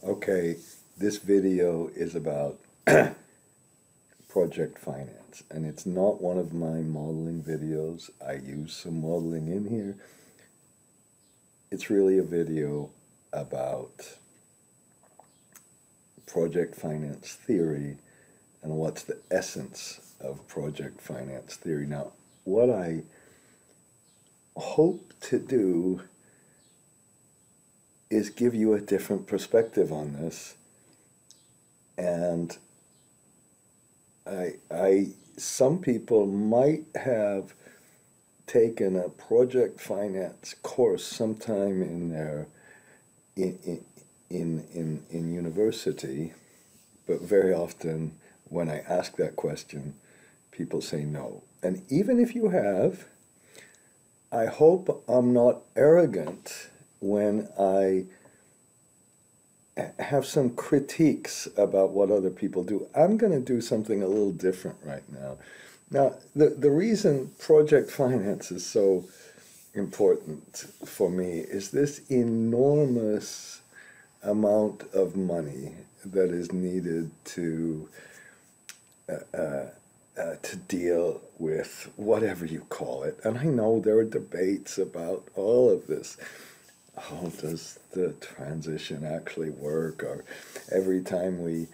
Okay, this video is about project finance, and it's not one of my modeling videos. I use some modeling in here. It's really a video about project finance theory and what's the essence of project finance theory. Now, what I hope to do is give you a different perspective on this. And some people might have taken a project finance course sometime in their in university, but very often when I ask that question, people say no. And even if you have, I hope I'm not arrogant when I have some critiques about what other people do. I'm going to do something a little different right now. Now, the reason project finance is so important for me is this enormous amount of money that is needed to deal with whatever you call it. And I know there are debates about all of this. How does the transition actually work? Or every time we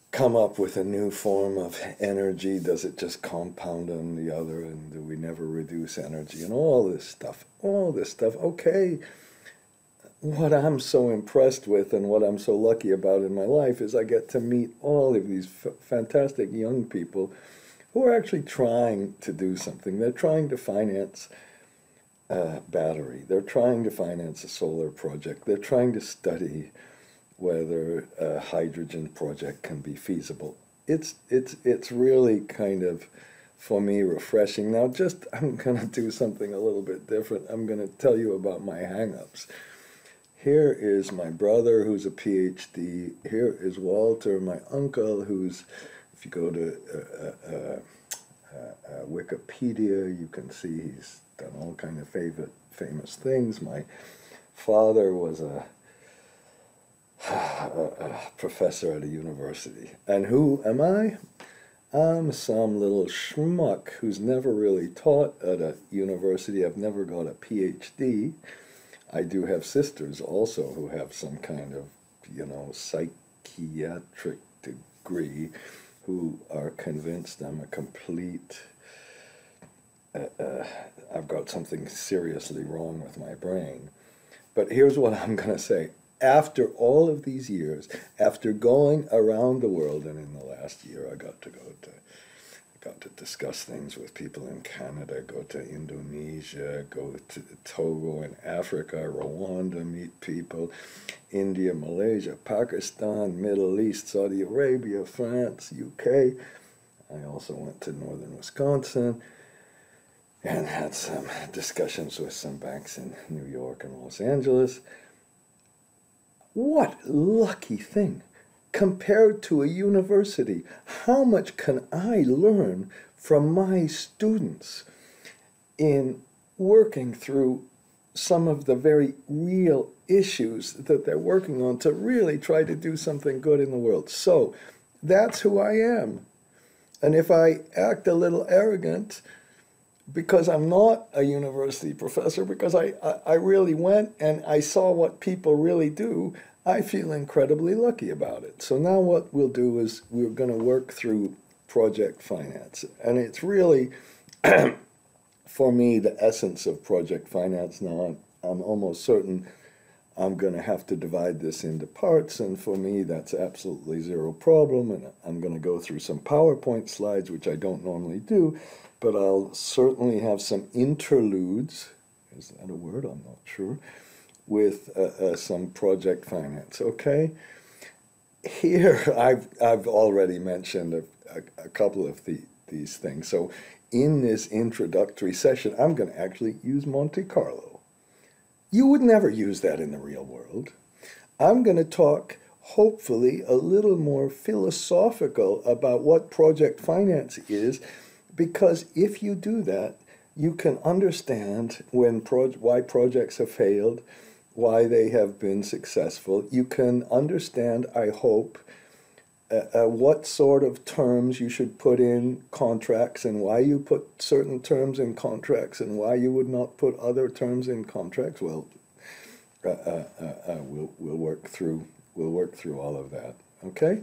come up with a new form of energy, does it just compound on the other, and do we never reduce energy? And all this stuff. Okay, what I'm so impressed with and what I'm so lucky about in my life is I get to meet all of these fantastic young people who are actually trying to do something. They're trying to finance a battery. They're trying to finance a solar project. They're trying to study whether a hydrogen project can be feasible. It's really kind of, for me, refreshing. Now, I'm going to do something a little bit different. I'm going to tell you about my hang-ups. Here is my brother, who's a PhD. Here is Walter, my uncle, who's, if you go to Wikipedia, you can see he's done all kind of famous things. My father was a professor at a university. And who am I? I'm some little schmuck who's never really taught at a university. I've never got a PhD. I do have sisters also who have some kind of, psychiatric degree, who are convinced I'm a complete, I've got something seriously wrong with my brain. But here's what I'm going to say. After all of these years, after going around the world, and in the last year I got to discuss things with people in Canada, go to Indonesia, go to Togo in Africa, Rwanda, meet people, India, Malaysia, Pakistan, Middle East, Saudi Arabia, France, UK. I also went to northern Wisconsin and had some discussions with some banks in New York and Los Angeles. What lucky thing! Compared to a university, how much can I learn from my students in working through some of the very real issues that they're working on to really try to do something good in the world? So that's who I am. And if I act a little arrogant, because I'm not a university professor, because I really went and I saw what people really do, I feel incredibly lucky about it. So now what we'll do is we're going to work through project finance. And it's really, for me, the essence of project finance. Now, I'm almost certain I'm going to have to divide this into parts, and for me, that's absolutely zero problem. And I'm going to go through some PowerPoint slides, which I don't normally do, but I'll certainly have some interludes. Is that a word? I'm not sure. With some project finance, okay? Here, I've already mentioned a couple of these things. So in this introductory session, I'm going to actually use Monte Carlo. You would never use that in the real world. I'm going to talk, hopefully, a little more philosophical about what project finance is, because if you do that, you can understand why projects have failed, why they have been successful. You can understand, I hope, what sort of terms you should put in contracts and why you put certain terms in contracts and why you would not put other terms in contracts. Well, we'll work through all of that. Okay,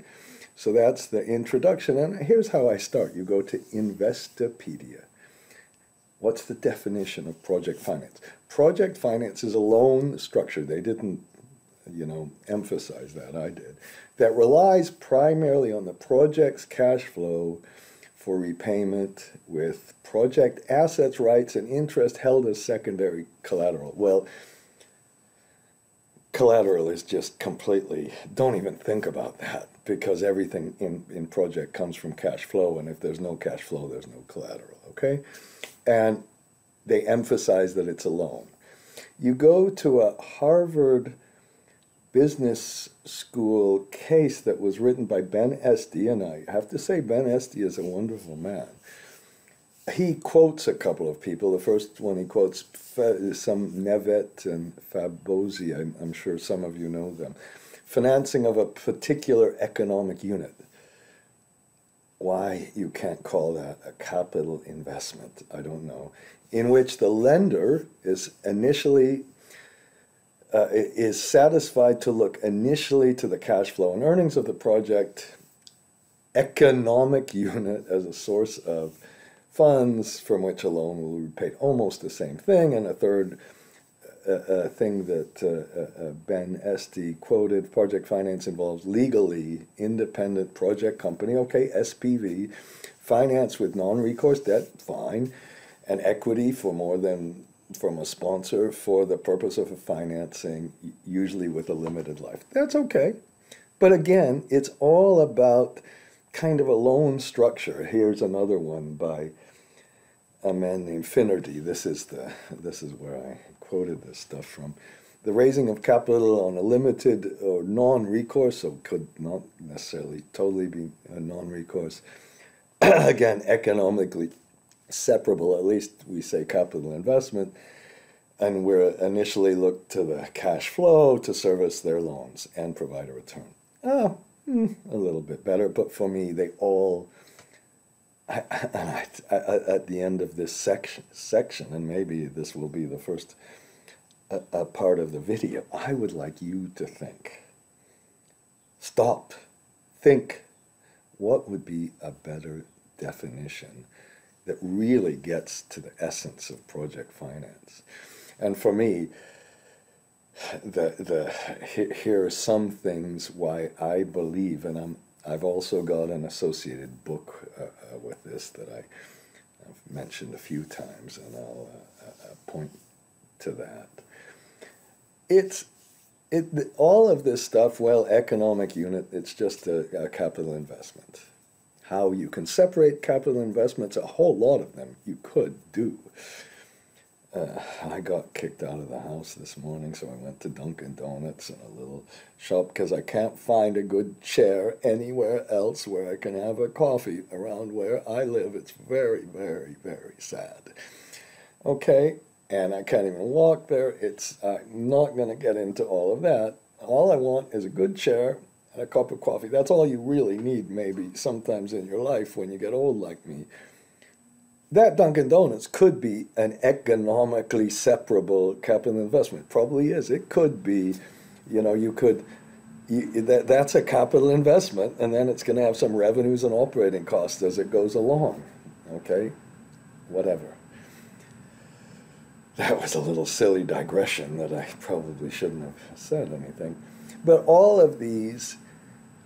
so that's the introduction, and here's how I start. You go to Investopedia. What's the definition of project finance? Project finance is a loan structure. They didn't, emphasize that. I did. That relies primarily on the project's cash flow for repayment, with project assets, rights, and interest held as secondary collateral. Well, collateral is just completely, don't even think about that, because everything in project comes from cash flow, and if there's no cash flow, there's no collateral, okay? And they emphasize that it's a loan. You go to a Harvard Business School case that was written by Ben Esty, and I have to say Ben Esty is a wonderful man. He quotes a couple of people. The first one he quotes some Nevet and Fabosi. I'm sure some of you know them. Financing of a particular economic unit. Why you can't call that a capital investment, I don't know. In which the lender is initially is satisfied to look initially to the cash flow and earnings of the project economic unit as a source of funds from which a loan will be paid. Almost the same thing. And a third thing that Ben Esty quoted, project finance involves legally independent project company, okay, SPV, finance with non-recourse debt, fine, and equity for more than from a sponsor for the purpose of financing, usually with a limited life. That's okay. But again, it's all about kind of a loan structure. Here's another one by a man named Finnerty. This is where I quoted this stuff from. The raising of capital on a limited or non-recourse, so could not necessarily totally be a non-recourse, again, economically separable, at least we say capital investment, and we're initially look to the cash flow to service their loans and provide a return. A little bit better, but for me, they all, at the end of this section, and maybe this will be the first part of the video, I would like you to think. Stop. Think. What would be a better definition that really gets to the essence of project finance? And for me, here are some things why I believe, and I've also got an associated book with this that I've mentioned a few times, and I'll point to that. All of this stuff, well, economic unit, it's just a capital investment. How you can separate capital investments, a whole lot of them you could do. I got kicked out of the house this morning, so I went to Dunkin' Donuts in a little shop because I can't find a good chair anywhere else where I can have a coffee around where I live. It's very, very, very sad. Okay, and I can't even walk there. I'm not going to get into all of that. All I want is a good chair and a cup of coffee. That's all you really need, maybe, sometimes in your life when you get old like me. That Dunkin' Donuts could be an economically separable capital investment. Probably is. It could be, that's a capital investment, and then it's going to have some revenues and operating costs as it goes along. Okay? Whatever. That was a little silly digression that I probably shouldn't have said anything. But all of these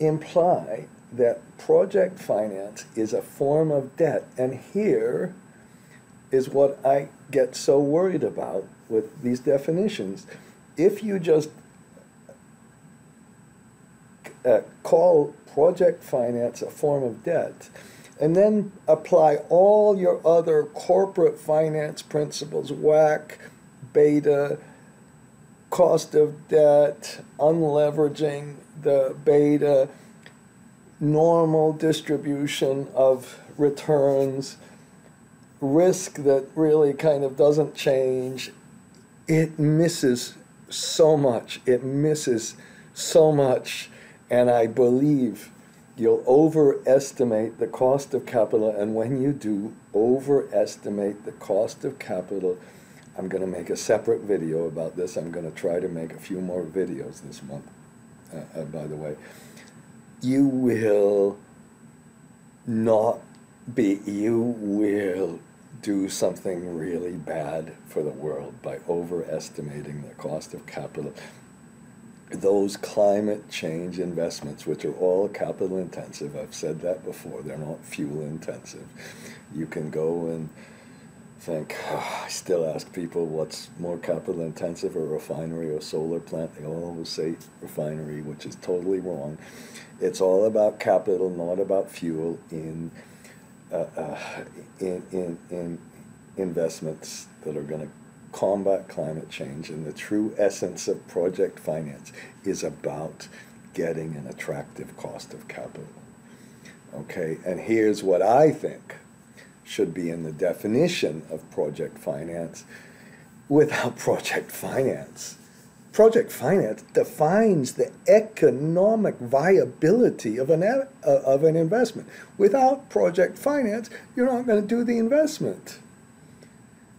imply that project finance is a form of debt. And here is what I get so worried about with these definitions. If you just call project finance a form of debt, and then apply all your other corporate finance principles, WACC, beta, cost of debt, unleveraging the beta, normal distribution of returns, risk that really kind of doesn't change, it misses so much. It misses so much. And I believe you'll overestimate the cost of capital. And when you do overestimate the cost of capital, I'm going to make a separate video about this. I'm going to try to make a few more videos this month, by the way. You will do something really bad for the world by overestimating the cost of capital. Those climate change investments, which are all capital intensive, I've said that before, they're not fuel intensive. You can go and think, I still ask people what's more capital intensive, a refinery or solar plant. They always say refinery, which is totally wrong. It's all about capital, not about fuel in investments that are going to combat climate change. And the true essence of project finance is about getting an attractive cost of capital. Okay, and here's what I think should be in the definition of project finance. Without project finance, project finance defines the economic viability of an investment. Without project finance, you're not going to do the investment.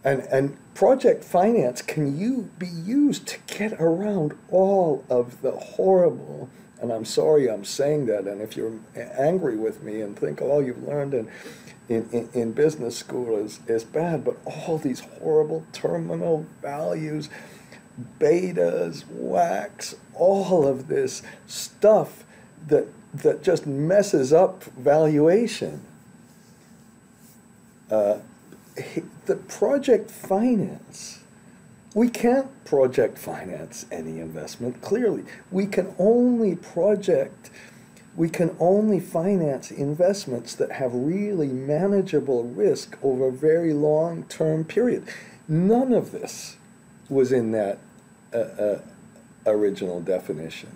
And project finance can be used to get around all of the horrible, and I'm sorry I'm saying that, and if you're angry with me and think all you've learned in business school is bad, but all these horrible terminal values, betas, WACs, all of this stuff that just messes up valuation. The project finance, we can't project finance any investment, clearly. We can only finance investments that have really manageable risk over a very long-term period. None of this was in that original definition.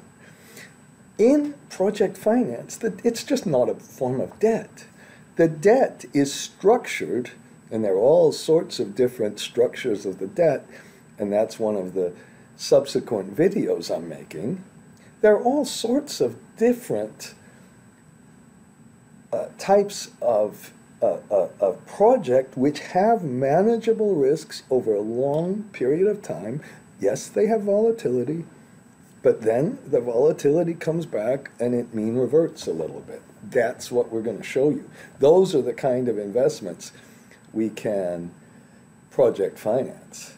In project finance, it's just not a form of debt. The debt is structured, and there are all sorts of different structures of the debt, and that's one of the subsequent videos I'm making. There are all sorts of different types of project which have manageable risks over a long period of time. Yes, they have volatility, but then the volatility comes back and it mean reverts a little bit. That's what we're going to show you. Those are the kind of investments we can project finance.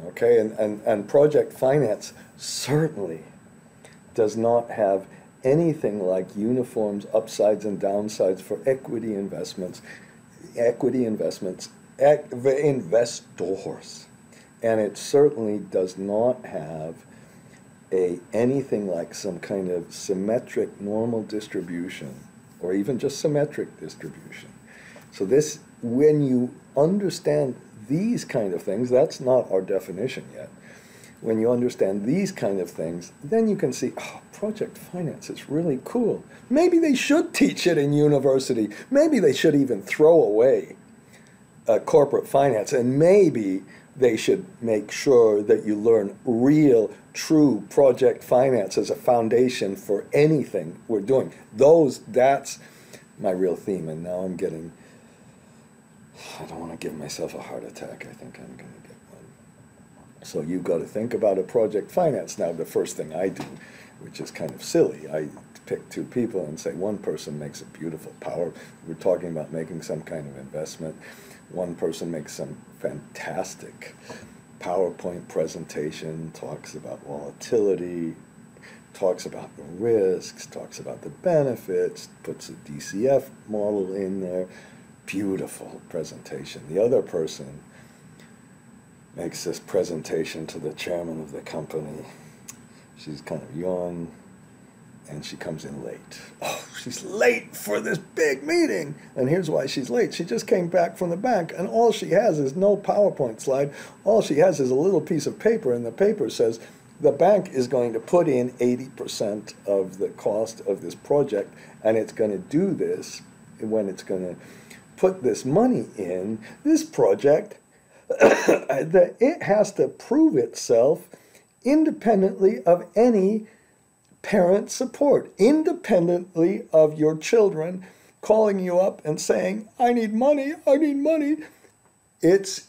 Okay, and project finance certainly does not have anything like uniforms, upsides and downsides for equity investors, and it certainly does not have anything like some kind of symmetric normal distribution, or even just symmetric distribution. So this, when you understand these kind of things, that's not our definition yet. When you understand these kind of things, then you can see, oh, project finance is really cool. Maybe they should teach it in university. Maybe they should even throw away corporate finance, and maybe they should make sure that you learn real, true project finance as a foundation for anything we're doing. That's my real theme, and now I don't want to give myself a heart attack. I think I'm going to get one. So you've got to think about a project finance. Now, the first thing I do, which is kind of silly, I pick two people and say one person makes a beautiful we're talking about making some kind of investment. One person makes some fantastic PowerPoint presentation, talks about volatility, talks about the risks, talks about the benefits, puts a DCF model in there. Beautiful presentation. The other person makes this presentation to the chairman of the company. She's kind of young, and she comes in late. Oh, she's late for this big meeting. And here's why she's late. She just came back from the bank, and all she has is no PowerPoint slide. All she has is a little piece of paper, and the paper says the bank is going to put in 80% of the cost of this project, and it's going to do this when it's going to put this money in this project. That it has to prove itself independently of any parent support, independently of your children calling you up and saying, I need money, I need money. It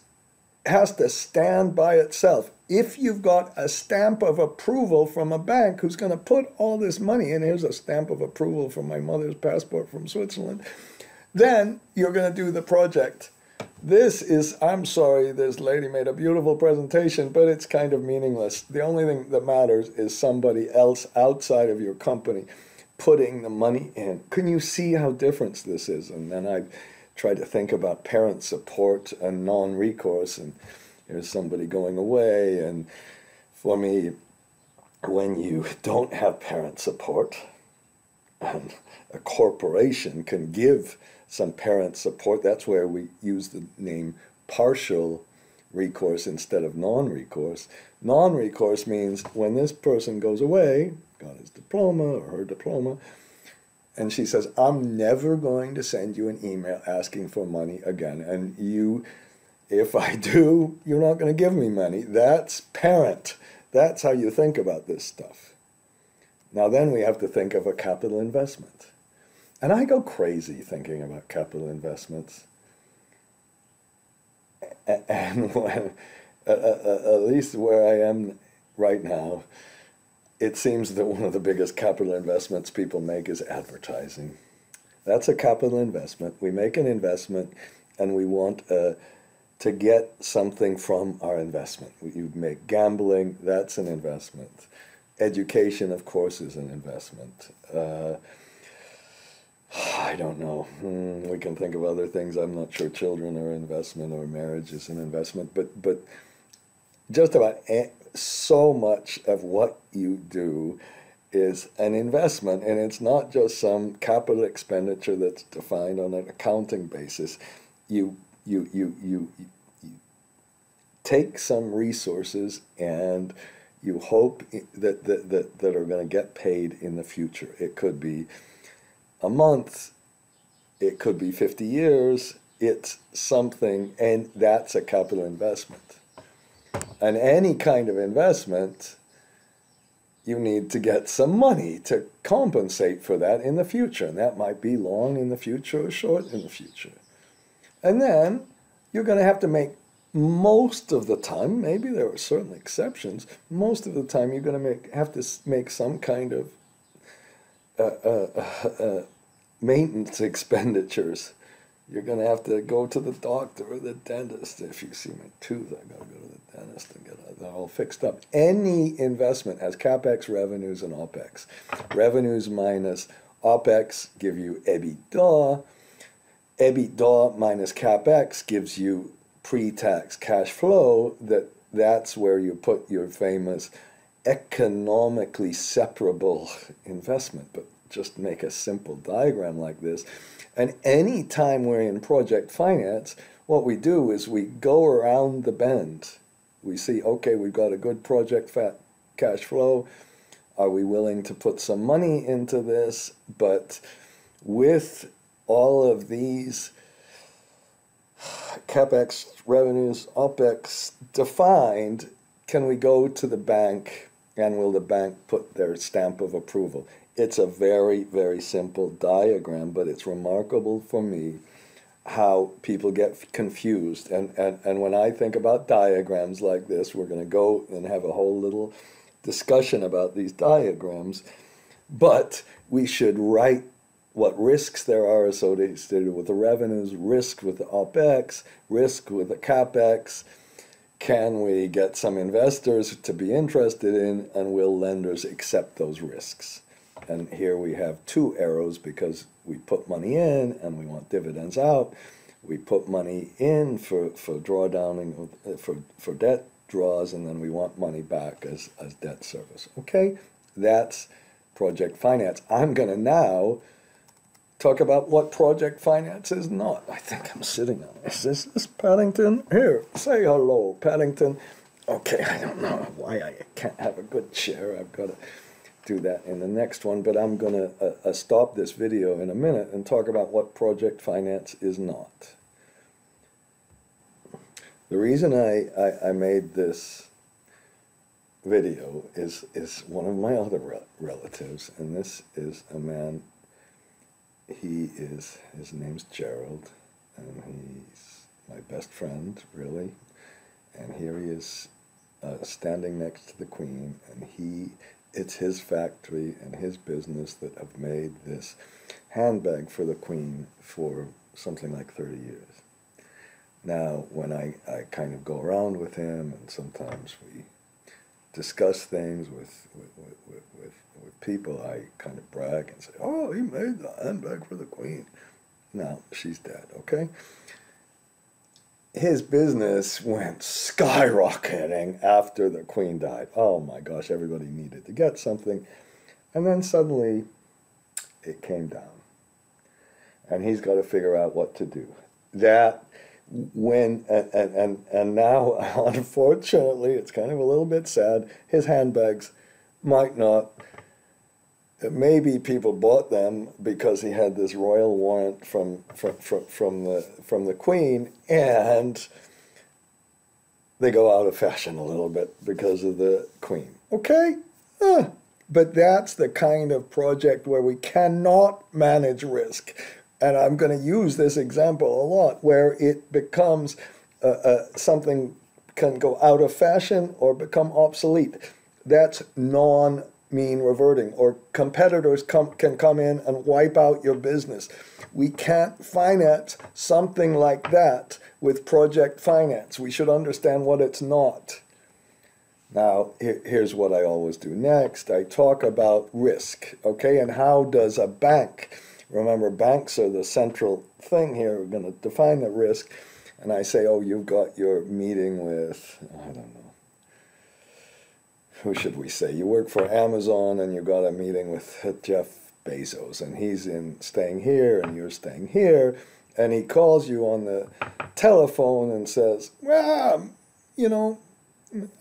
has to stand by itself. If you've got a stamp of approval from a bank who's going to put all this money in, here's a stamp of approval for my mother's passport from Switzerland, then you're going to do the project. This is, I'm sorry, this lady made a beautiful presentation, but it's kind of meaningless. The only thing that matters is somebody else outside of your company putting the money in. Can you see how different this is? And then I tried to think about parent support and non-recourse, and there's somebody going away. And for me, when you don't have parent support, and a corporation can give some parent support, that's where we use the name partial recourse instead of non-recourse. Non-recourse means when this person goes away, got his diploma or her diploma, and she says, I'm never going to send you an email asking for money again. And you, if I do, you're not going to give me money. That's parent. That's how you think about this stuff. Now then we have to think of a capital investment. And I go crazy thinking about capital investments. And when, at least where I am right now, it seems that one of the biggest capital investments people make is advertising. That's a capital investment. We make an investment and we want to get something from our investment. You make gambling, that's an investment. Education, of course, is an investment. I don't know. We can think of other things. I'm not sure children are an investment or marriage is an investment. But just about so much of what you do is an investment. And it's not just some capital expenditure that's defined on an accounting basis. You take some resources and you hope that are going to get paid in the future. It could be a month, it could be 50 years, it's something, and that's a capital investment. And any kind of investment, you need to get some money to compensate for that in the future. And that might be long in the future or short in the future. And then you're going to have to make, most of the time, maybe there are certain exceptions, most of the time you're going to have to make some kind of maintenance expenditures. You're going to have to go to the doctor or the dentist. If you see my tooth, I got to go to the dentist and get that all fixed up. Any investment has capex, revenues, and opex. Revenues minus opex give you EBITDA. EBITDA minus capex gives you pre-tax cash flow. That's where you put your famous economically separable investment. But just make a simple diagram like this. And any time we're in project finance, what we do is we go around the bend. We see, okay, we've got a good project cash flow. Are we willing to put some money into this? But with all of these capex, revenues, opex defined, can we go to the bank and will the bank put their stamp of approval? It's a very, very simple diagram, but it's remarkable for me how people get confused. And when I think about diagrams like this, we're going to go and have a whole little discussion about these diagrams, but we should write what risks there are associated with the revenues, risk with the OPEX, risk with the CAPEX. Can we get some investors to be interested in, and will lenders accept those risks? And here we have two arrows because we put money in and we want dividends out. We put money in for drawdowning, for debt draws, and then we want money back as debt service. Okay, that's project finance. I'm going to now talk about what project finance is not. I think I'm sitting on this. Is this Paddington? Here, say hello, Paddington. Okay, I don't know why I can't have a good chair. I've got to do that in the next one, but I'm going to stop this video in a minute and talk about what project finance is not. The reason I made this video is one of my other relatives, and this is a man. His name's Gerald, and he's my best friend, really. And here he is, standing next to the Queen, and it's his factory and his business that have made this handbag for the Queen for something like 30 years. Now, when I kind of go around with him, and sometimes we discuss things with people, I kind of brag and say, "Oh, he made the handbag for the Queen." Now, she's dead, okay? His business went skyrocketing after the Queen died. Oh my gosh, everybody needed to get something. And then suddenly it came down. And he's got to figure out what to do. And now, unfortunately, it's kind of a little bit sad, his handbags might not, maybe people bought them because he had this royal warrant from the Queen, and they go out of fashion a little bit because of the Queen. Okay? But that's the kind of project where we cannot manage risk. And I'm going to use this example a lot, where it becomes something can go out of fashion or become obsolete. That's non-mean reverting, or competitors can come in and wipe out your business. We can't finance something like that with project finance. We should understand what it's not. Now, here's what I always do next. I talk about risk, okay, and how does a bank, remember, banks are the central thing here. We're going to define the risk. And I say, oh, you've got your meeting with, I don't know, who should we say? You work for Amazon, and you've got a meeting with Jeff Bezos, and he's staying here, and you're staying here. And he calls you on the telephone and says, well, you know,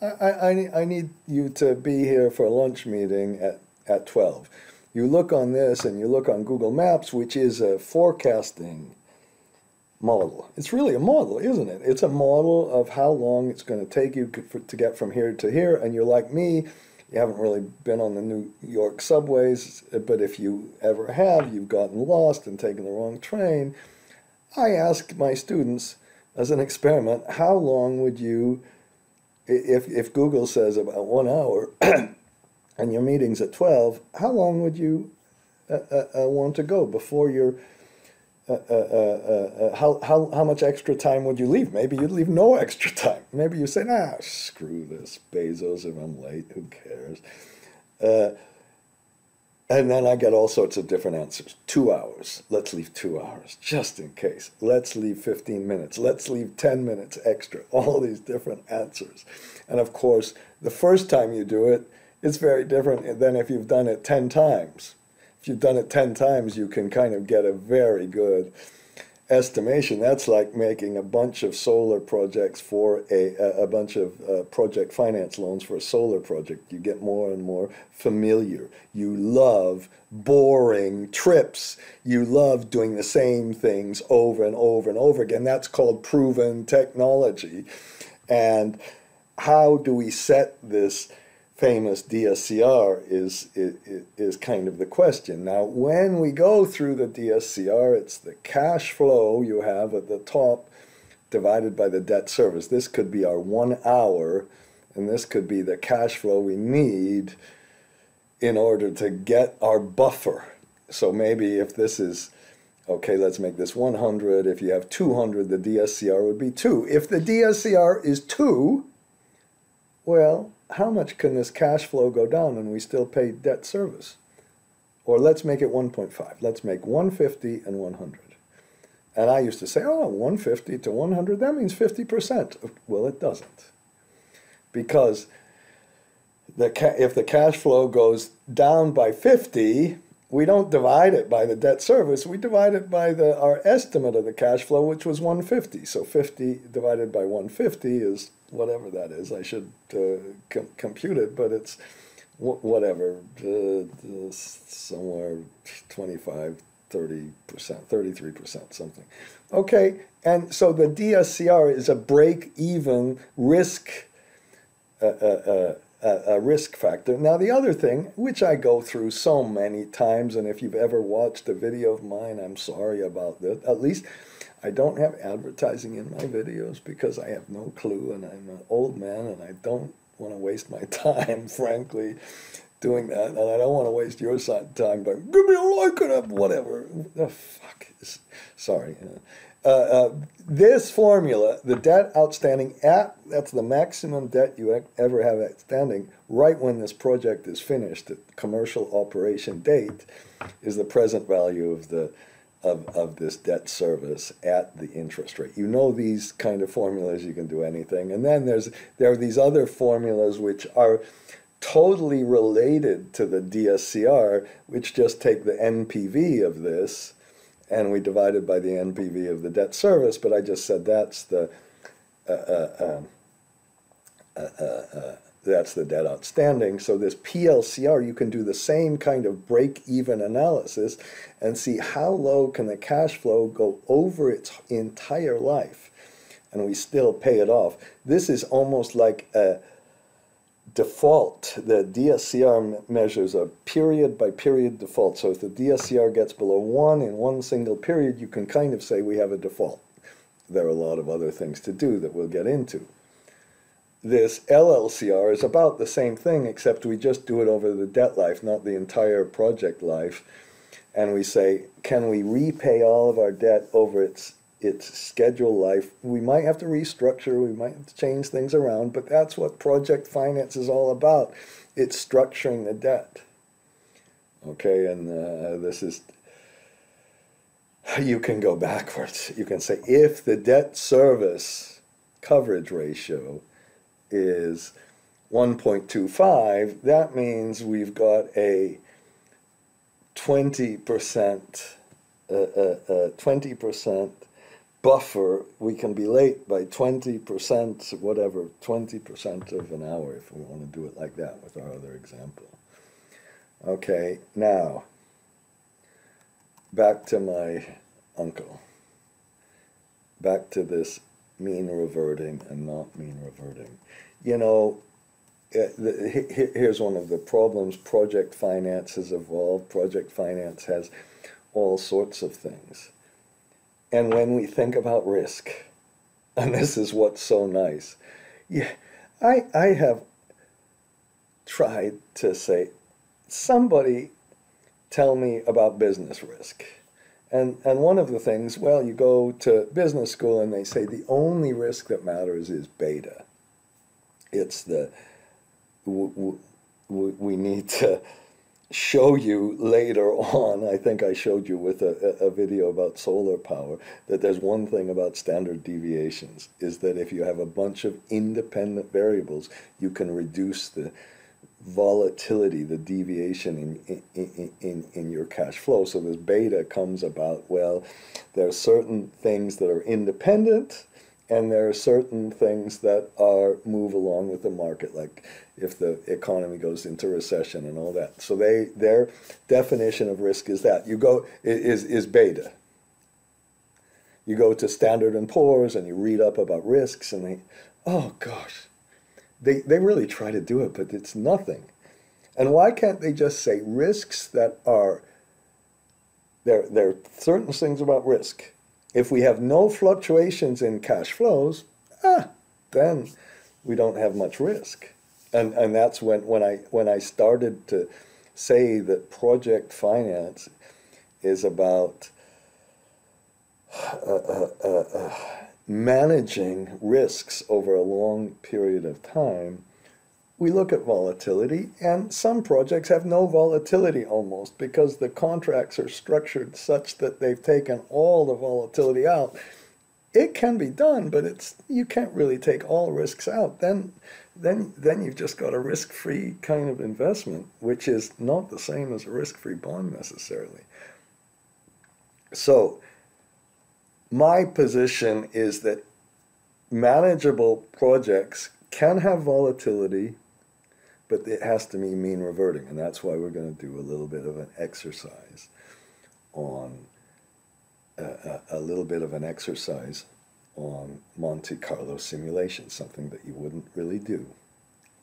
I need you to be here for a lunch meeting at 12. You look on this, and you look on Google Maps, which is a forecasting model. It's really a model, isn't it? It's a model of how long it's going to take you to get from here to here. And you're like me, you haven't really been on the New York subways, but if you ever have, you've gotten lost and taken the wrong train. I ask my students as an experiment, how long would you, if Google says about 1 hour, and your meeting's at 12, how long would you want to go before you're, how much extra time would you leave? Maybe you'd leave no extra time. Maybe you say, nah, screw this, Bezos, if I'm late, who cares? And then I get all sorts of different answers. 2 hours, let's leave 2 hours, just in case. Let's leave 15 minutes, let's leave 10 minutes extra, all these different answers. And of course, the first time you do it, it's very different than if you've done it 10 times. If you've done it 10 times, you can kind of get a very good estimation. That's like making a bunch of solar projects for a bunch of project finance loans for a solar project. You get more and more familiar. You love boring trips. You love doing the same things over and over and over again. That's called proven technology. And how do we set this famous DSCR is kind of the question. Now, when we go through the DSCR, it's the cash flow you have at the top divided by the debt service. This could be our 1 hour, and this could be the cash flow we need in order to get our buffer. So maybe if this is, okay, let's make this 100. If you have 200, the DSCR would be 2. If the DSCR is 2, well, how much can this cash flow go down and we still pay debt service? Or let's make it 1.5. Let's make 150 and 100. And I used to say, oh, 150 to 100, that means 50%. Well, it doesn't. Because if the cash flow goes down by 50, we don't divide it by the debt service. We divide it by our estimate of the cash flow, which was 150. So 50 divided by 150 is whatever that is. I should compute it, but it's whatever, somewhere 25, 30%, 33%, something. Okay, and so the DSCR is a break-even risk a risk factor. Now, the other thing, which I go through so many times, and if you've ever watched a video of mine, I'm sorry about this. At least I don't have advertising in my videos because I have no clue, and I'm an old man, and I don't want to waste my time, frankly, doing that. And I don't want to waste your time by, give me a like and whatever. Oh, fuck. Sorry. This formula, the debt outstanding that's the maximum debt you ever have outstanding right when this project is finished, the commercial operation date, is the present value of the of this debt service at the interest rate. You know these kind of formulas, you can do anything. And then there are these other formulas which are totally related to the DSCR, which just take the NPV of this, and we divide it by the NPV of the debt service, but I just said that's the debt outstanding. So this PLCR, you can do the same kind of break-even analysis and see how low can the cash flow go over its entire life, and we still pay it off. This is almost like a default. The DSCR measures a period-by-period default. So if the DSCR gets below 1 in one single period, you can kind of say we have a default. There are a lot of other things to do that we'll get into. This LLCR is about the same thing, except we just do it over the debt life, not the entire project life. And we say, can we repay all of our debt over its scheduled life? We might have to restructure, we might have to change things around, but that's what project finance is all about. It's structuring the debt. Okay, and this is, you can go backwards. You can say if the debt service coverage ratio is 1.25, that means we've got a 20% buffer. We can be late by 20%, whatever, 20% of an hour, if we want to do it like that with our other example. Okay, now, back to my uncle. Back to this mean reverting and not mean reverting. You know, here's one of the problems. Project finance has evolved. Project finance has all sorts of things. And when we think about risk, and this is what's so nice, yeah, I have tried to say, somebody tell me about business risk. And one of the things, well, you go to business school and they say the only risk that matters is beta. It's the, we need to show you later on, I think I showed you with a video about solar power, that there's one thing about standard deviations, is that if you have a bunch of independent variables, you can reduce the volatility, the deviation in your cash flow. So this beta comes about, well, there are certain things that are independent, and there are certain things that move along with the market, like if the economy goes into recession and all that. So their definition of risk is that is beta. You go to Standard and Poor's and you read up about risks, and oh gosh, they really try to do it, but it's nothing. And why can't they just say risks that are there are certain things about risk. If we have no fluctuations in cash flows, then we don't have much risk. And that's when I started to say that project finance is about managing risks over a long period of time. We look at volatility, and some projects have no volatility almost because the contracts are structured such that they've taken all the volatility out. It can be done, but you can't really take all risks out. Then you've just got a risk-free kind of investment, which is not the same as a risk-free bond necessarily. So my position is that manageable projects can have volatility, but it has to be mean reverting, and that's why we're going to do a little bit of an exercise on Monte Carlo simulation, something that you wouldn't really do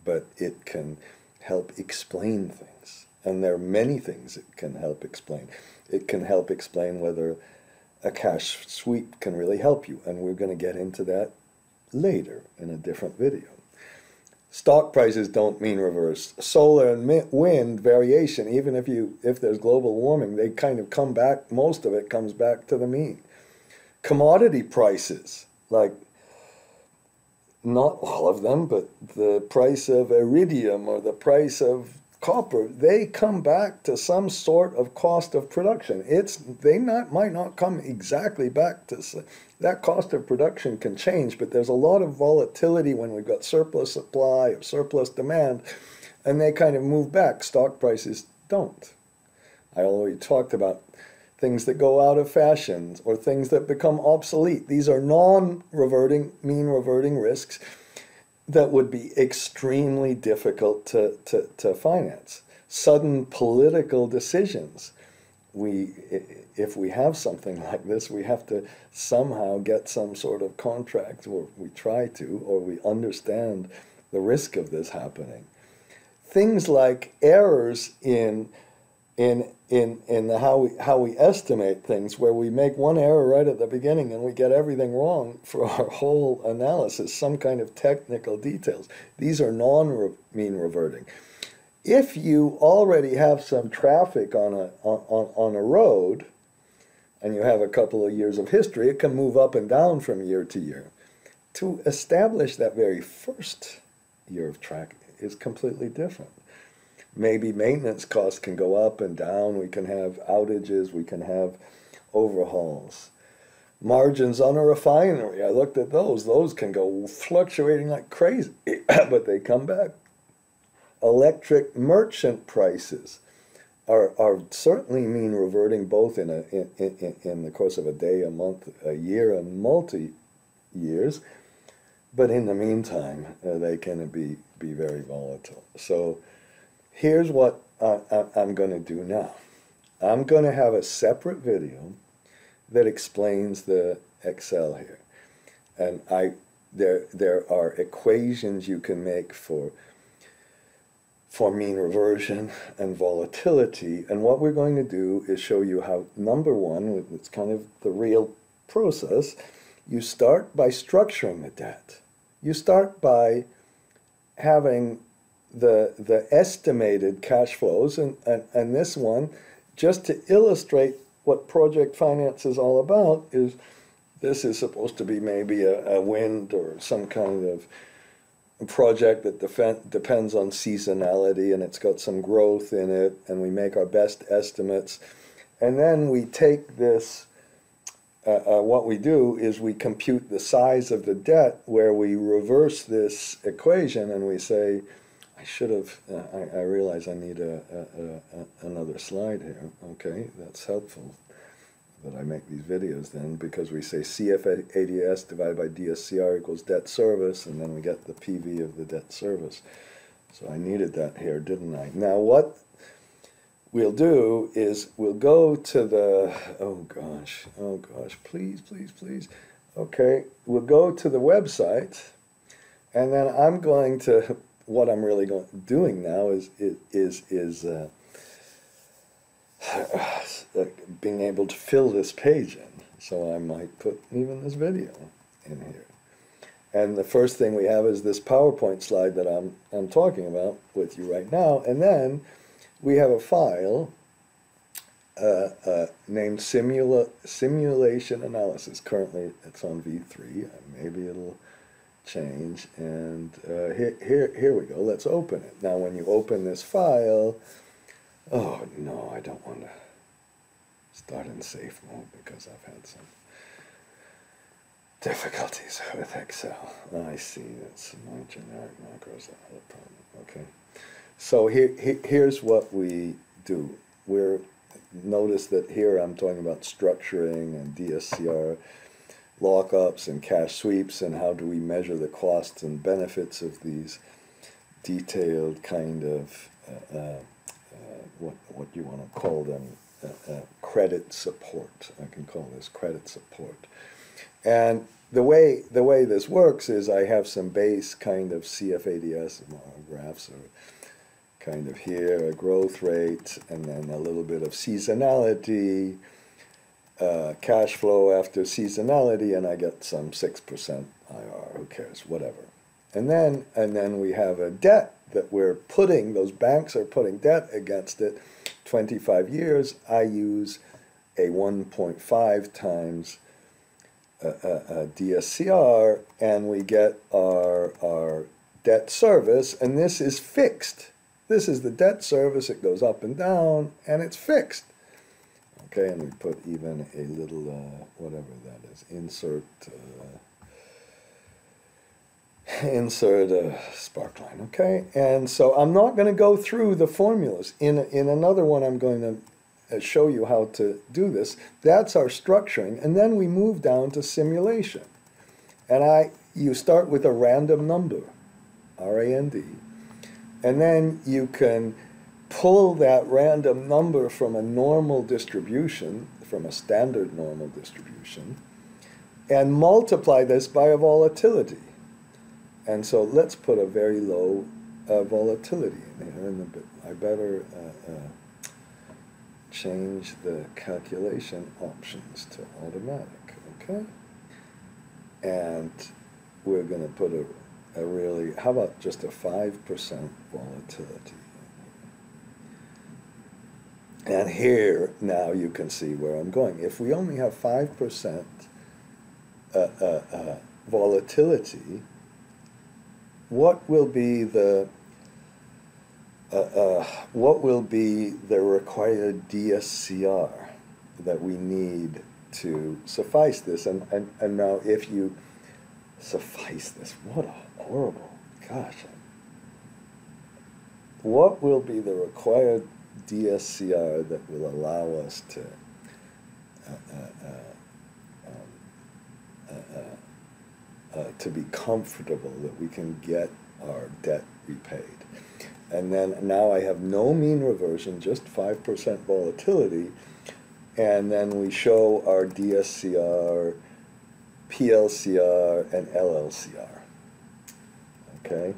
but it can help explain things. And there are many things it can help explain. It can help explain whether a cash sweep can really help you, and we're going to get into that later in a different video. Stock prices don't mean reverse. Solar and wind variation, even if there's global warming, they kind of come back, most of it comes back to the mean. Commodity prices, like not all of them, but the price of iridium or the price of copper, they come back to some sort of cost of production. Might not come exactly back to that cost of production can change, but there's a lot of volatility when we've got surplus supply or surplus demand, and they kind of move back. Stock prices don't. I already talked about things that go out of fashion or things that become obsolete. These are non-reverting, mean reverting risks that would be extremely difficult to finance. Sudden political decisions. If we have something like this, we have to somehow get some sort of contract, or we try to, or we understand the risk of this happening. Things like errors in how we estimate things, where we make one error right at the beginning and we get everything wrong for our whole analysis, some kind of technical details. These are non-mean reverting. If you already have some traffic on a road, and you have a couple of years of history, it can move up and down from year to year. To establish that very first year of track is completely different. Maybe maintenance costs can go up and down. We can have outages. We can have overhauls. Margins on a refinery, I looked at those. Those can go fluctuating like crazy, but they come back. Electric merchant prices are certainly mean reverting, both in the course of a day, a month, a year, and multi-years. But in the meantime, they can be very volatile. So here's what I'm going to do now. I'm going to have a separate video that explains the Excel here. And there are equations you can make for mean reversion and volatility. And what we're going to do is show you how, number one, it's kind of the real process, you start by structuring the debt. You start by having the estimated cash flows, and this one, just to illustrate what project finance is all about, is this is supposed to be maybe a wind or some kind of project that depends on seasonality, and it's got some growth in it, and we make our best estimates. And then we take this, what we do is we compute the size of the debt, where we reverse this equation and we say, I realize I need another slide here. Okay, that's helpful that I make these videos then, because we say CF-ADS divided by DSCR equals debt service, and then we get the PV of the debt service. So I needed that here, didn't I? Now what we'll do is we'll go to the, oh gosh, please. Okay, we'll go to the website, and then I'm going to, what I'm really doing now is being able to fill this page in. So I might put even this video in here. And the first thing we have is this PowerPoint slide that I'm talking about with you right now. And then we have a file named Simulation Analysis. Currently it's on V3. Maybe it'll change. And here we go. Let's open it. Now when you open this file, oh no, I don't want to start in safe mode because I've had some difficulties with Excel. I see, that's my generic macros that have a problem. Okay, so here's what we do. Notice that here I'm talking about structuring and DSCR lockups and cash sweeps, and how do we measure the costs and benefits of these detailed kind of what you want to call them, credit support. I can call this credit support. And the way this works is I have some base kind of CF-ADS graphs are kind of here, a growth rate, and then a little bit of seasonality, cash flow after seasonality, and I get some 6% IR, who cares, whatever. And then we have a debt that we're putting, those banks are putting debt against it, 25 years, I use a 1.5 times DSCR, and we get our debt service, and this is fixed. This is the debt service, it goes up and down, and it's fixed. Okay, and we put even a little, whatever that is, insert a sparkline, okay? And so I'm not going to go through the formulas. In another one, I'm going to show you how to do this. That's our structuring, and then we move down to simulation. And you start with a random number, R-A-N-D, and then you can pull that random number from a normal distribution, from a standard normal distribution, and multiply this by a volatility. And so let's put a very low volatility in here. And I better change the calculation options to automatic, okay? And we're going to put a really, how about just a 5% volatility? And here, now you can see where I'm going. If we only have 5% volatility, what will be the required DSCR that we need to suffice this? And now if you suffice this, what a horrible, gosh. What will be the required DSCR that will allow us to be comfortable that we can get our debt repaid? And then now I have no mean reversion, just 5% volatility, and then we show our DSCR, PLCR, and LLCR. Okay?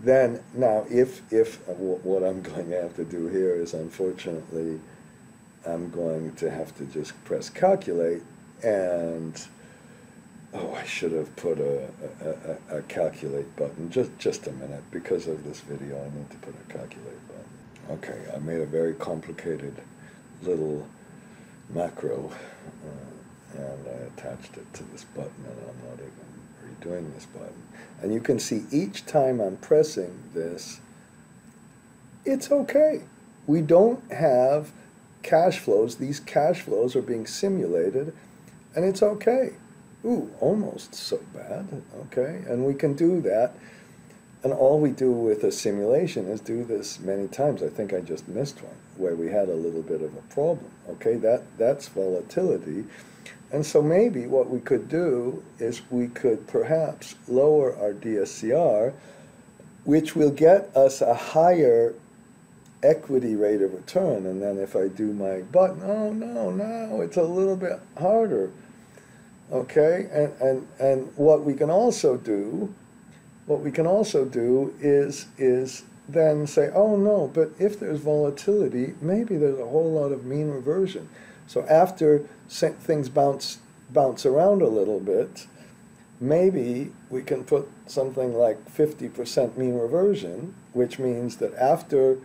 Then, now, if what I'm going to have to do here is, unfortunately, I'm going to have to just press calculate, and, oh, I should have put a calculate button. Just a minute, because of this video, I need to put a calculate button. Okay, I made a very complicated little macro, and I attached it to this button, and I'm not even redoing this button. And you can see each time I'm pressing this, it's okay. We don't have cash flows. These cash flows are being simulated, and it's okay. Ooh, almost so bad, okay? And we can do that. And all we do with a simulation is do this many times. I think I just missed one where we had a little bit of a problem, okay? That's volatility. And so maybe what we could do is we could perhaps lower our DSCR, which will get us a higher equity rate of return. And then if I do my button, oh no, now it's a little bit harder. Okay, and what we can also do is then say, oh no, but if there's volatility, maybe there's a whole lot of mean reversion. So after things bounce around a little bit, maybe we can put something like 50% mean reversion, which means that after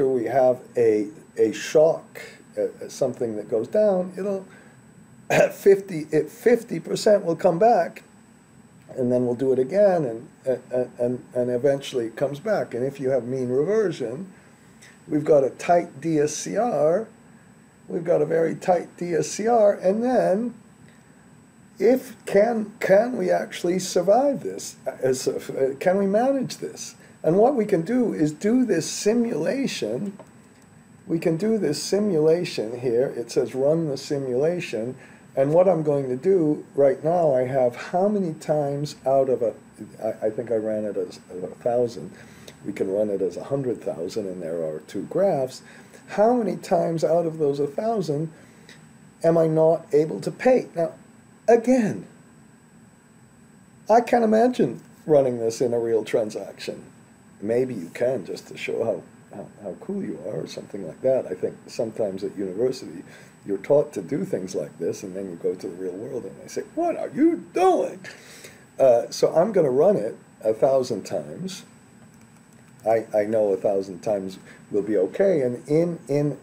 we have a shock, something that goes down, it'll 50% will come back, and then we'll do it again, and eventually it comes back. And if you have mean reversion, we've got a tight DSCR. We've got a very tight DSCR, and then can we actually survive this? Can we manage this? And what we can do is do this simulation. We can do this simulation here. It says run the simulation. And what I'm going to do right now, I have how many times out of I think I ran it as 1,000. We can run it as 100,000, and there are two graphs. How many times out of those 1,000 am I not able to pay? Now, again, I can't imagine running this in a real transaction. maybe you can, just to show how cool you are or something like that. I think sometimes at university you're taught to do things like this, and then you go to the real world and they say, what are you doing? So I'm going to run it 1,000 times. I know 1,000 times will be okay, and in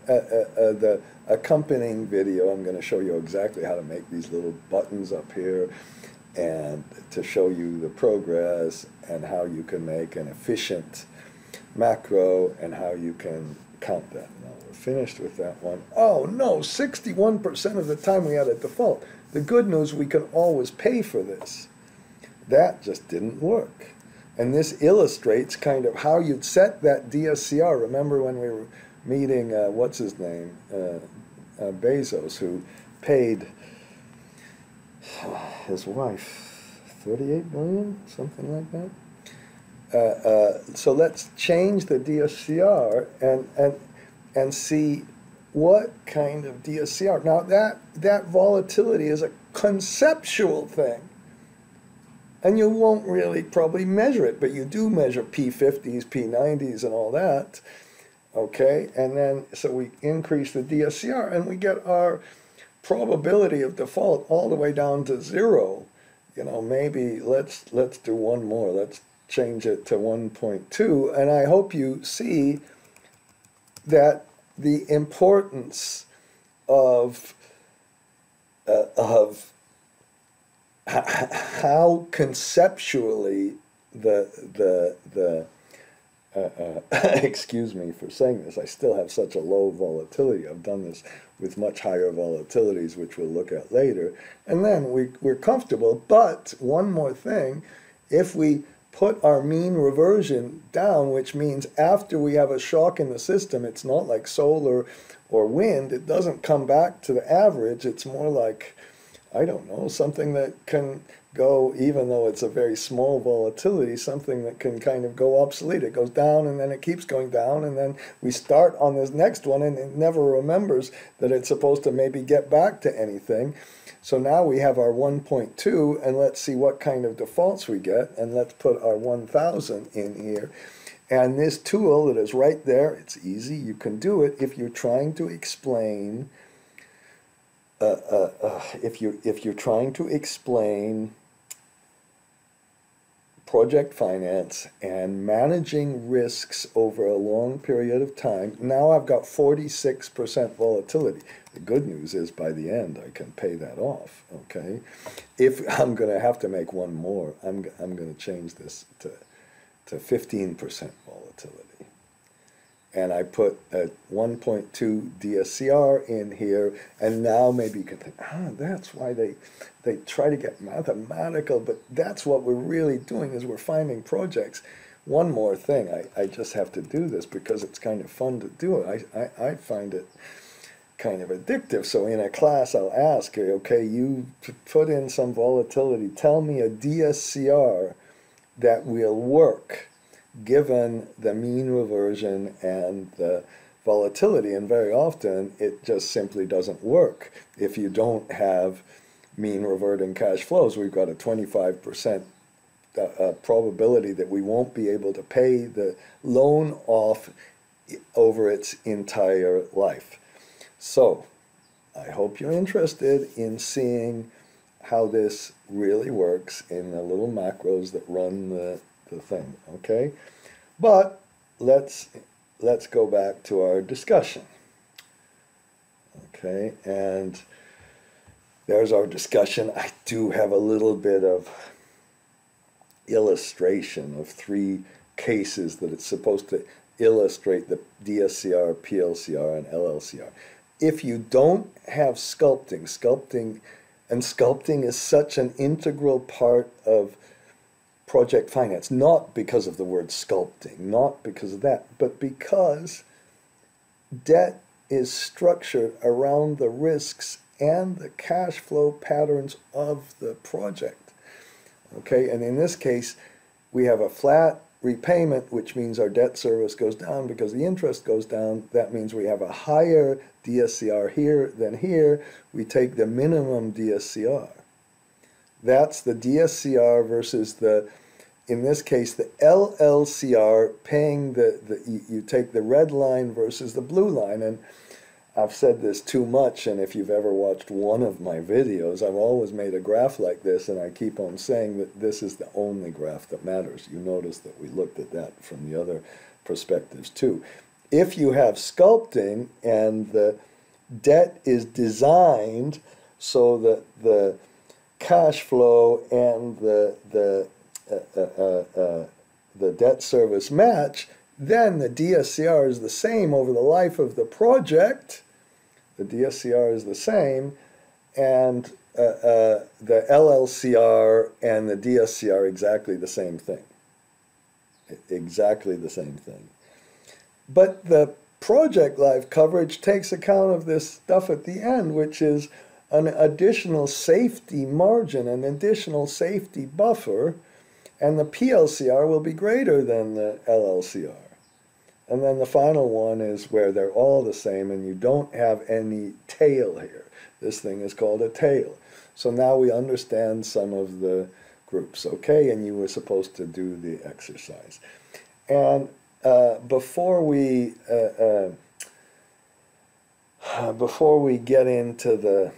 the accompanying video I'm going to show you exactly how to make these little buttons up here, and to show you the progress and how you can make an efficient macro and how you can count that. Now we're finished with that one. Oh no, 61% of the time we had a default. The good news, we can always pay for this. That just didn't work. And this illustrates kind of how you'd set that DSCR. Remember when we were meeting, what's his name, Bezos, who paid his wife 38 million, something like that. So let's change the DSCR and see what kind of DSCR. Now that volatility is a conceptual thing. And you won't really probably measure it, but you do measure P50s, P90s, and all that. Okay, and then so we increase the DSCR, and we get our probability of default all the way down to 0. You know, maybe let's do one more. Let's change it to 1.2, and I hope you see that the importance of how conceptually excuse me for saying this, I still have such a low volatility. I've done this with much higher volatilities, which we'll look at later. And then we're comfortable, but one more thing, if we put our mean reversion down, which means after we have a shock in the system, it's not like solar or wind, it doesn't come back to the average, it's more like, I don't know, something that can go, even though it's a very small volatility, something that can kind of go obsolete. It goes down and then it keeps going down, and then we start on this next one and it never remembers that it's supposed to maybe get back to anything. So now we have our 1.2, and let's see what kind of defaults we get, and let's put our 1,000 in here. And this tool that is right there, it's easy, you can do it if you're trying to explain if you're trying to explain project finance and managing risks over a long period of time. Now I've got 46% volatility. The good news is by the end I can pay that off, okay? If I'm going to have to make one more, I'm going to change this to 15% volatility. And I put a 1.2 DSCR in here, and now maybe you can think, that's why they try to get mathematical, but that's what we're really doing, is we're finding projects. One more thing, I just have to do this because it's kind of fun to do it. I find it kind of addictive. So in a class I'll ask her, okay, you put in some volatility, tell me a DSCR that will work given the mean reversion and the volatility, and very often it just simply doesn't work. If you don't have mean reverting cash flows, we've got a 25% probability that we won't be able to pay the loan off over its entire life. So I hope you're interested in seeing how this really works in the little macros that run the thing, okay? But let's go back to our discussion. Okay, and there's our discussion. I do have a little bit of illustration of 3 cases that it's supposed to illustrate the DSCR, PLCR, and LLCR. If you don't have sculpting is such an integral part of project finance, not because of the word sculpting, not because of that, but because debt is structured around the risks and the cash flow patterns of the project. Okay, and in this case, we have a flat repayment, which means our debt service goes down because the interest goes down. That means we have a higher DSCR here than here. We take the minimum DSCR. That's the DSCR versus the in this case, the LLCR paying you take the red line versus the blue line. And I've said this too much, and if you've ever watched one of my videos, I've always made a graph like this, and I keep on saying that this is the only graph that matters. You notice that we looked at that from the other perspectives too. If you have sculpting and the debt is designed so that the cash flow and the debt service match, then the DSCR is the same over the life of the project. The DSCR is the same, and the LLCR and the DSCR are exactly the same thing. Exactly the same thing. But the project life coverage takes account of this stuff at the end, which is an additional safety margin, an additional safety buffer, and the PLCR will be greater than the LLCR. And then the final one is where they're all the same and you don't have any tail here. This thing is called a tail. So now we understand some of the groups, okay? And you were supposed to do the exercise. And before we get into the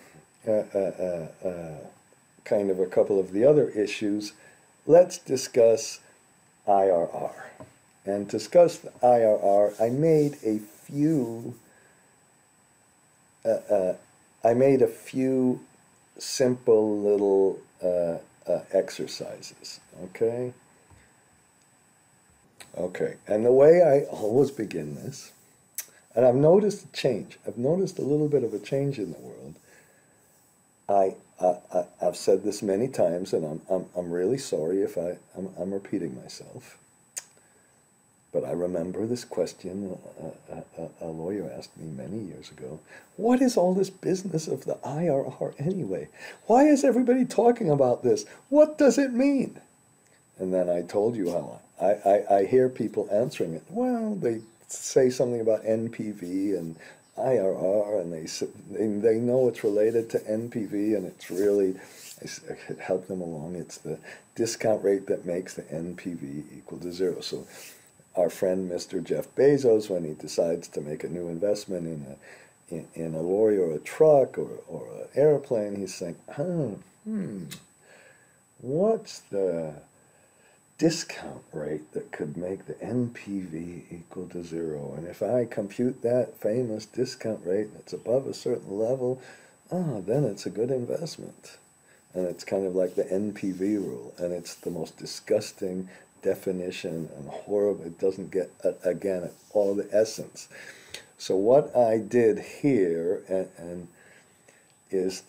kind of a couple of the other issues, let's discuss IRR. And to discuss the IRR, I made a few simple little exercises. Okay. Okay. And the way I always begin this, and I've noticed a change. I've noticed a little bit of a change in the world. I've said this many times, and I'm really sorry if I'm repeating myself. But I remember this question a lawyer asked me many years ago. What is all this business of the IRR anyway? Why is everybody talking about this? What does it mean? And then I told you how I hear people answering it. Well, they say something about NPV and IRR, and they know it's related to NPV, and it's really, I help them along, it's the discount rate that makes the NPV equal to zero. So our friend Mr. Jeff Bezos, when he decides to make a new investment in a lorry or a truck or an airplane, he's saying, what's the discount rate that could make the NPV equal to zero? And if I compute that famous discount rate that's above a certain level, then it's a good investment. And it's kind of like the NPV rule, and it's the most disgusting definition and horrible. It doesn't get, again, at all the essence. So what I did here is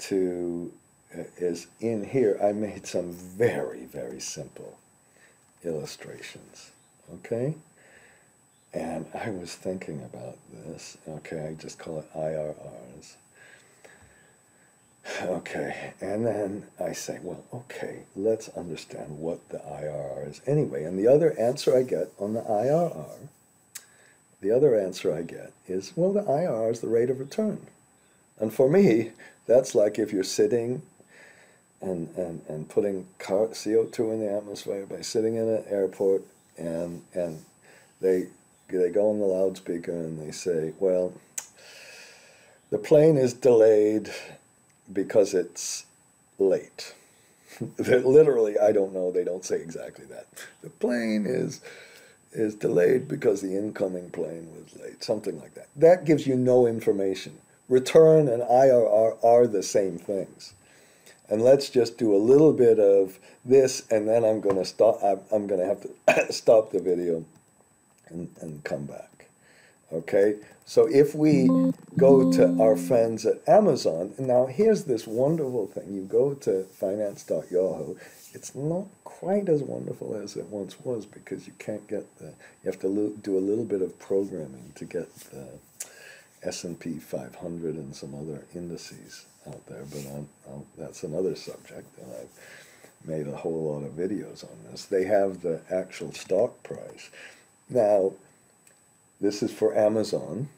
in here I made some very, very simple illustrations, okay? And I was thinking about this, okay? I just call it IRRs. Okay, and then I say, well, okay, let's understand what the IRR is anyway. And the other answer I get on the IRR, is, well, the IRR is the rate of return. And for me, that's like if you're sitting and putting CO2 in the atmosphere by sitting in an airport, and they go on the loudspeaker and they say, well, the plane is delayed because it's late. Literally, I don't know, they don't say exactly that. The plane is delayed because the incoming plane was late, something like that. That gives you no information. Return and IRR are the same things. And let's just do a little bit of this, and then I'm going to stop. I'm going to have to stop the video and come back. Okay? So if we go to our friends at Amazon, and now here's this wonderful thing. You go to finance.yahoo. It's not quite as wonderful as it once was, because you can't get you have to do a little bit of programming to get the S&P 500 and some other indices out there, but that's another subject, and I've made a whole lot of videos on this. They have the actual stock price. Now, this is for Amazon,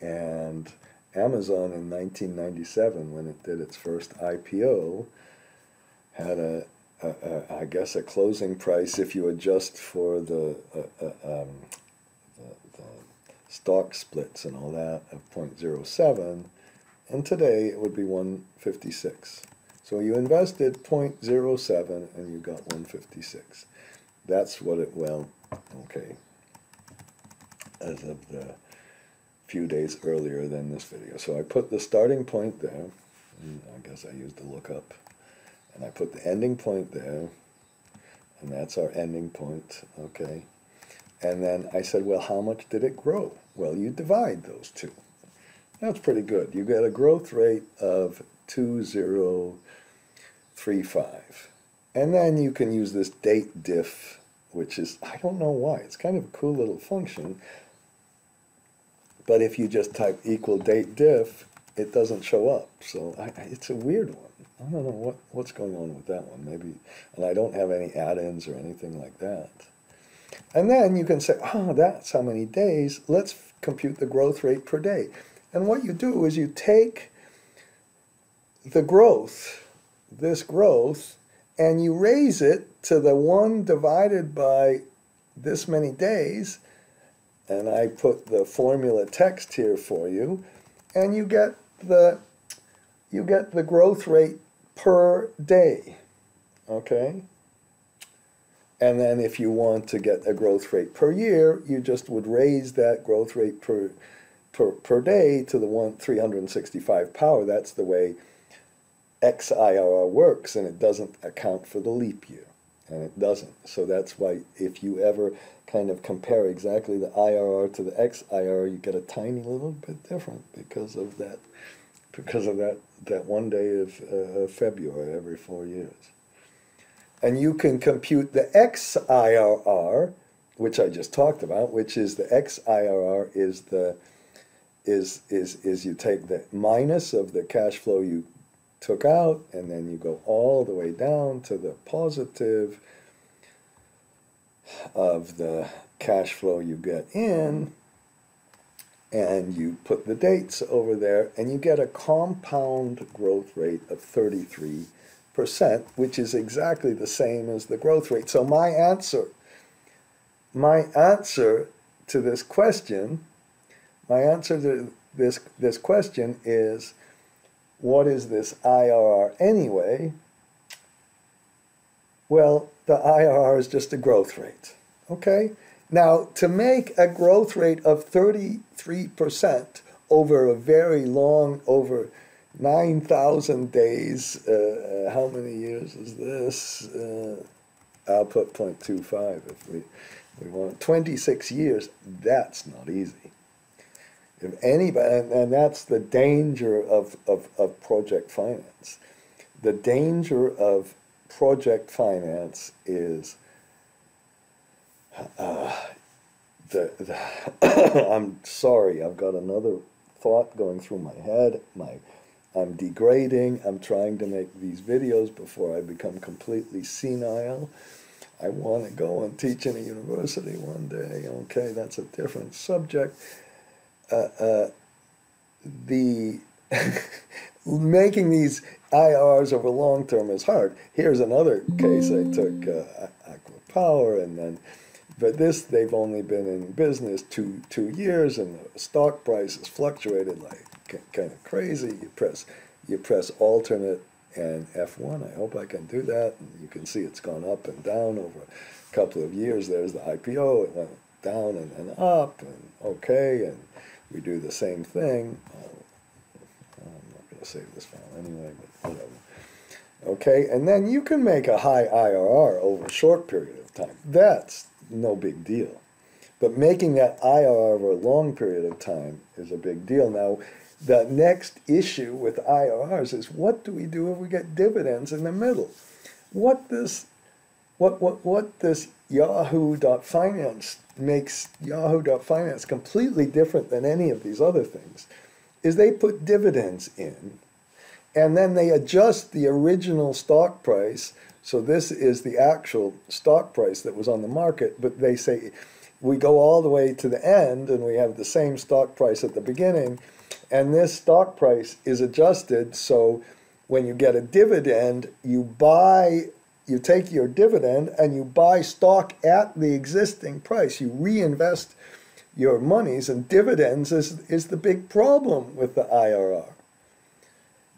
and Amazon in 1997, when it did its first IPO, had a I guess a closing price if you adjust for the stock splits and all that of 0.07, and today it would be 156. So you invested 0.07 and you got 156. That's what it, well, okay, as of the few days earlier than this video. So I put the starting point there, and I guess I used the lookup, and I put the ending point there, and that's our ending point, okay? And then I said, well, how much did it grow? Well, you divide those two. That's pretty good. You get a growth rate of 2035. And then you can use this date diff, which is, I don't know why, it's kind of a cool little function. But if you just type equal date diff, it doesn't show up. So it's a weird one. I don't know what's going on with that one. Maybe, and I don't have any add-ins or anything like that. And then you can say, oh, that's how many days. Let's compute the growth rate per day. And what you do is you take the growth, this growth, and you raise it to the 1 divided by this many days. And I put the formula text here for you, and you get the growth rate per day, okay? And then if you want to get a growth rate per year, you just would raise that growth rate per day to the 365 power. That's the way XIRR works, and it doesn't account for the leap year, and it doesn't. So that's why if you ever kind of compare exactly the IRR to the XIRR, you get a tiny little bit different because of that 1 day of February every 4 years. And you can compute the XIRR, which I just talked about, which is the XIRR is you take the minus of the cash flow you took out, and then you go all the way down to the positive of the cash flow you get in, and you put the dates over there, and you get a compound growth rate of 33%, which is exactly the same as the growth rate. So my answer to this question, is, what is this IRR anyway? Well, the IRR is just a growth rate, okay? Now, to make a growth rate of 33% over a very long, over 9,000 days, how many years is this? I'll put 0.25 if we want. 26 years, that's not easy. If anybody, and that's the danger of project finance. The danger of project finance is I'm sorry, I've got another thought going through my head. I'm degrading. I'm trying to make these videos before I become completely senile. I want to go and teach in a university one day. Okay, that's a different subject. Making these IRRs over long term is hard. Here's another case. I took Aqua Power, and then, but they've only been in business two years, and the stock price has fluctuated like kind of crazy. You press alternate and F1. I hope I can do that. And you can see it's gone up and down over a couple of years. There's the IPO. It went down and then up, and okay, and we do the same thing. I'm not going to save this file anyway, but whatever. Okay, and then you can make a high IRR over a short period of time. That's no big deal. But making that IRR over a long period of time is a big deal. Now, the next issue with IRRs is, what do we do if we get dividends in the middle? What this Yahoo.finance makes Yahoo.finance completely different than any of these other things is they put dividends in, and then they adjust the original stock price. So this is the actual stock price that was on the market, but they say we go all the way to the end and we have the same stock price at the beginning, and this stock price is adjusted, so when you get a dividend, you buy you take your dividend and you buy stock at the existing price. You reinvest your monies, and dividends is the big problem with the IRR.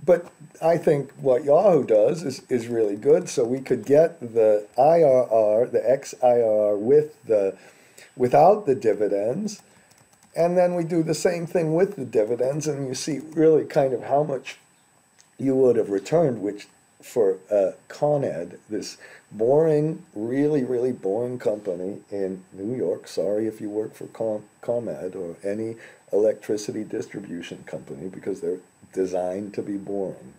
But I think what Yahoo does is really good. So we could get the IRR, the XIRR without the dividends, and then we do the same thing with the dividends, and you see really kind of how much you would have returned, which for Con Ed, this boring, really, really boring company in New York, sorry if you work for ComEd or any electricity distribution company, because they're designed to be boring,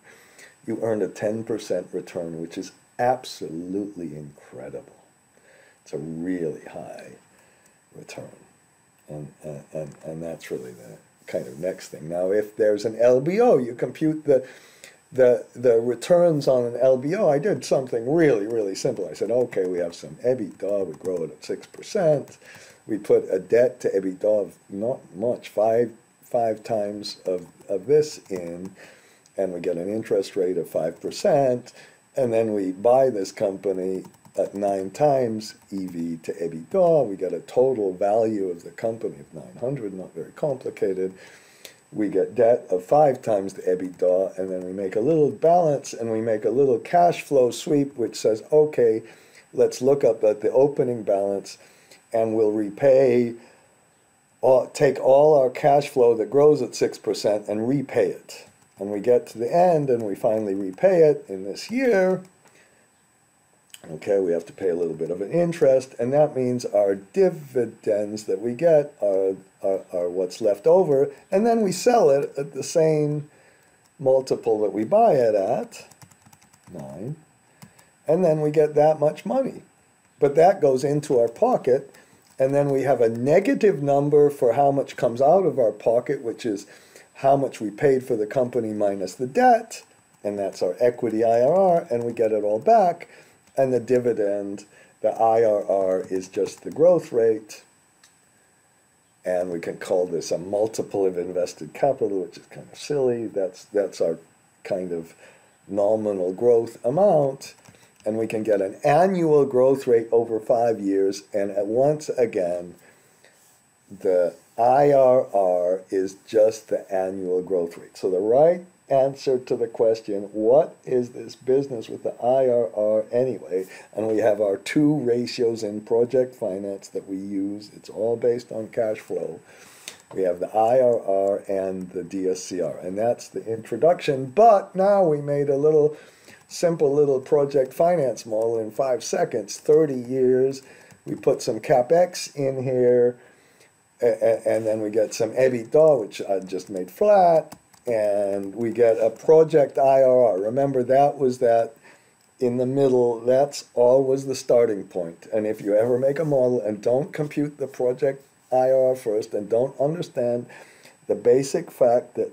you earned a 10% return, which is absolutely incredible. It's a really high return. And that's really the kind of next thing. Now, if there's an LBO, you compute the returns on an LBO. I did something really, really simple. I said, okay, we have some EBITDA, we grow it at 6%. We put a debt to EBITDA of not much, five times of this in, and we get an interest rate of 5%, and then we buy this company at 9 times EV to EBITDA. We get a total value of the company of 900, not very complicated. We get debt of 5 times the EBITDA, and then we make a little balance, and we make a little cash flow sweep, which says, okay, let's look up at the opening balance, and we'll repay, take all our cash flow that grows at 6% and repay it. And we get to the end, and we finally repay it in this year. Okay, we have to pay a little bit of an interest, and that means our dividends that we get are what's left over, and then we sell it at the same multiple that we buy it at, 9, and then we get that much money. But that goes into our pocket, and then we have a negative number for how much comes out of our pocket, which is how much we paid for the company minus the debt, and that's our equity IRR, and we get it all back. And the dividend, the IRR, is just the growth rate. And we can call this a multiple of invested capital, which is kind of silly. That's our kind of nominal growth amount. And we can get an annual growth rate over 5 years. And once again, the IRR is just the annual growth rate. So the right answer to the question, what is this business with the IRR anyway? And we have our 2 ratios in project finance that we use. It's all based on cash flow. We have the IRR and the DSCR, and that's the introduction. But now we made a simple little project finance model in 5 seconds, 30 years. We put some CapEx in here, and then we get some EBITDA, which I just made flat. And we get a project IRR. Remember, that was that in the middle. That's always the starting point. And if you ever make a model and don't compute the project IRR first and don't understand the basic fact that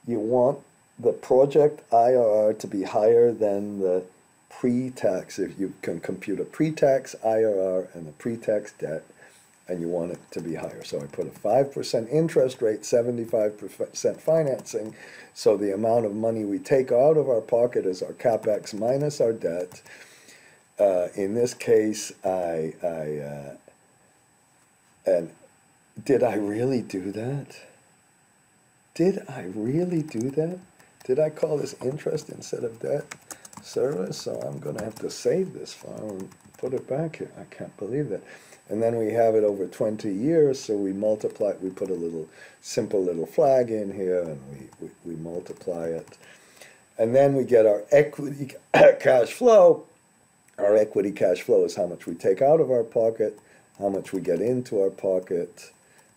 you want the project IRR to be higher than the pre-tax, if you can compute a pre-tax IRR and the pre-tax debt, and you want it to be higher. So I put a 5% interest rate, 75% financing. So the amount of money we take out of our pocket is our CapEx minus our debt. In this case, and did I really do that? Did I really do that? Did I call this interest instead of debt service? So I'm going to have to save this file and put it back here. I can't believe that. And then we have it over 20 years, so we multiply, we put a simple little flag in here, and we multiply it. And then we get our equity cash flow. Our equity cash flow is how much we take out of our pocket, how much we get into our pocket,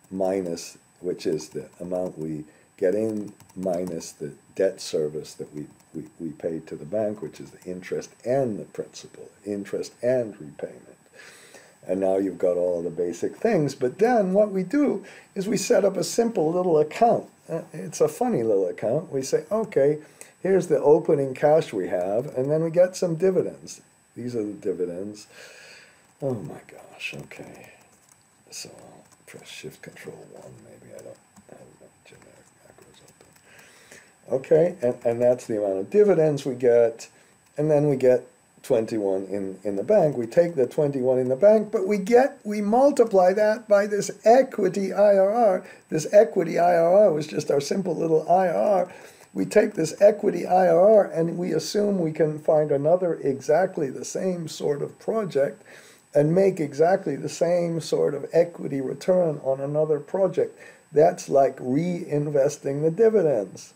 minus, which is the amount we get in, minus the debt service that we paid to the bank, which is the interest and the principal, interest and repayment. And now you've got all the basic things. But then what we do is we set up a simple little account. It's a funny little account. We say, okay, here's the opening cash we have, and then we get some dividends. These are the dividends. Oh my gosh, okay. So I'll press Shift Control 1. Maybe I don't have generic macros open. Okay, and that's the amount of dividends we get. And then we get 21 in the bank. We take the 21 in the bank, but we multiply that by this equity IRR. This equity IRR was just our simple little IRR. We take this equity IRR and we assume we can find another exactly the same sort of project and make exactly the same sort of equity return on another project. That's like reinvesting the dividends.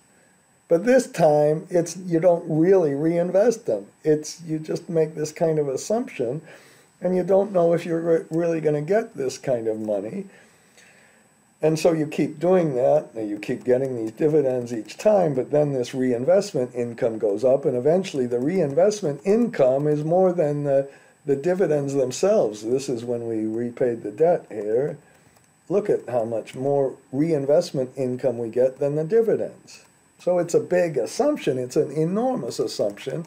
But this time, you don't really reinvest them. You just make this kind of assumption, and you don't know if you're really going to get this kind of money. And so you keep doing that, and you keep getting these dividends each time, but then this reinvestment income goes up, and eventually the reinvestment income is more than the dividends themselves. This is when we repaid the debt here. Look at how much more reinvestment income we get than the dividends. So it's a big assumption. It's an enormous assumption.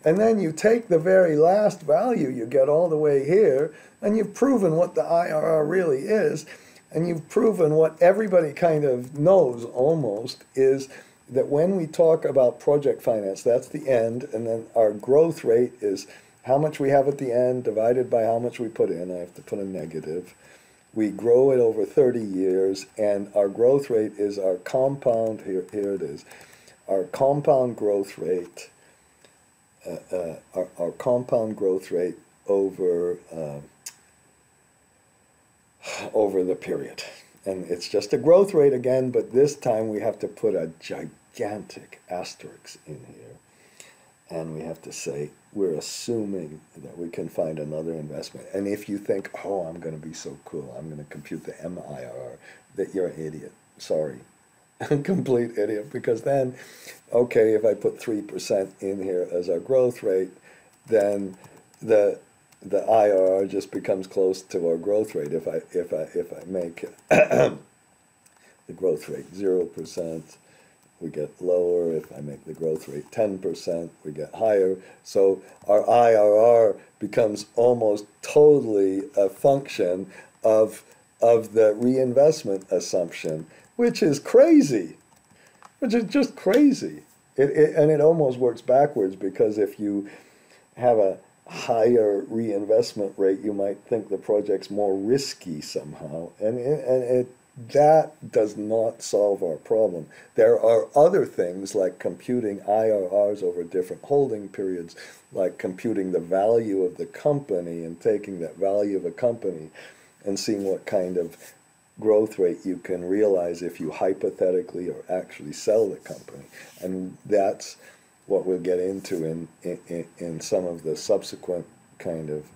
And then you take the very last value you get all the way here, and you've proven what the IRR really is, and you've proven what everybody kind of knows almost, is that when we talk about project finance, that's the end, and then our growth rate is how much we have at the end divided by how much we put in. I have to put a negative. We grow it over 30 years, and our growth rate is our compound, here it is, our compound growth rate, our compound growth rate over the period. And it's just a growth rate again, but this time we have to put a gigantic asterisk in here. And we have to say, we're assuming that we can find another investment. And if you think, oh, I'm going to be so cool, I'm going to compute the MIRR, that you're an idiot. Sorry. Complete idiot. Because then, okay, if I put 3% in here as our growth rate, then the IRR just becomes close to our growth rate. If I make the growth rate 0%, we get lower. If I make the growth rate 10%, we get higher. So our IRR becomes almost totally a function of the reinvestment assumption, which is crazy, which is just crazy. And it almost works backwards, because if you have a higher reinvestment rate, you might think the project's more risky somehow. And that does not solve our problem. There are other things like computing IRRs over different holding periods, like computing the value of the company and taking that value of a company and seeing what kind of growth rate you can realize if you hypothetically or actually sell the company. And that's what we'll get into in some of the subsequent kind of